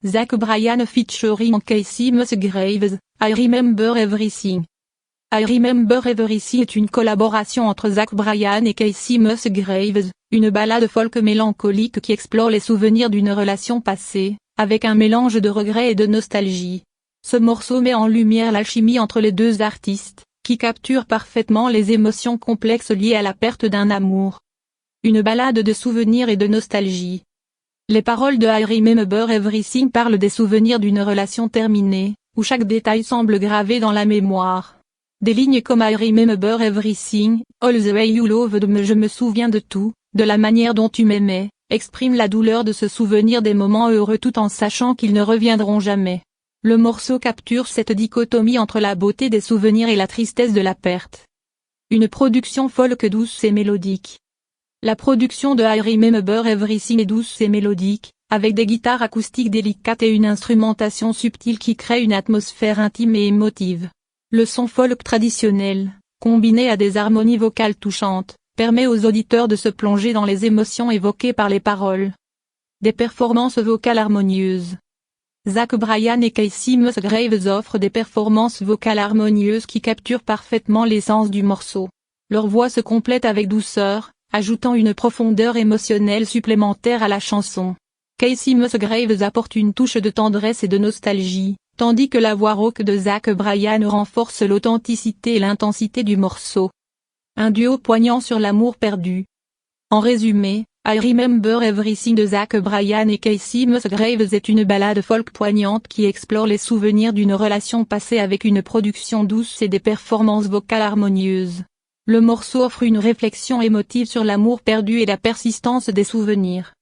Zach Bryan featuring Kacey Musgraves, I Remember Everything. I Remember Everything est une collaboration entre Zach Bryan et Kacey Musgraves, une ballade folk mélancolique qui explore les souvenirs d'une relation passée, avec un mélange de regret et de nostalgie. Ce morceau met en lumière l'alchimie entre les deux artistes, qui capture parfaitement les émotions complexes liées à la perte d'un amour. Une ballade de souvenirs et de nostalgie. Les paroles de I Remember Everything parlent des souvenirs d'une relation terminée, où chaque détail semble gravé dans la mémoire. Des lignes comme I Remember Everything, All the way you loved me, je me souviens de tout, de la manière dont tu m'aimais, expriment la douleur de se souvenir des moments heureux tout en sachant qu'ils ne reviendront jamais. Le morceau capture cette dichotomie entre la beauté des souvenirs et la tristesse de la perte. Une production folk douce et mélodique. La production de I Remember Everything est douce et mélodique, avec des guitares acoustiques délicates et une instrumentation subtile qui crée une atmosphère intime et émotive. Le son folk traditionnel, combiné à des harmonies vocales touchantes, permet aux auditeurs de se plonger dans les émotions évoquées par les paroles. Des performances vocales harmonieuses. Zach Bryan et Kacey Musgraves offrent des performances vocales harmonieuses qui capturent parfaitement l'essence du morceau. Leur voix se complète avec douceur, ajoutant une profondeur émotionnelle supplémentaire à la chanson. Kacey Musgraves apporte une touche de tendresse et de nostalgie, tandis que la voix rauque de Zach Bryan renforce l'authenticité et l'intensité du morceau. Un duo poignant sur l'amour perdu. En résumé, I Remember Everything de Zach Bryan et Kacey Musgraves est une ballade folk poignante qui explore les souvenirs d'une relation passée avec une production douce et des performances vocales harmonieuses. Le morceau offre une réflexion émotive sur l'amour perdu et la persistance des souvenirs.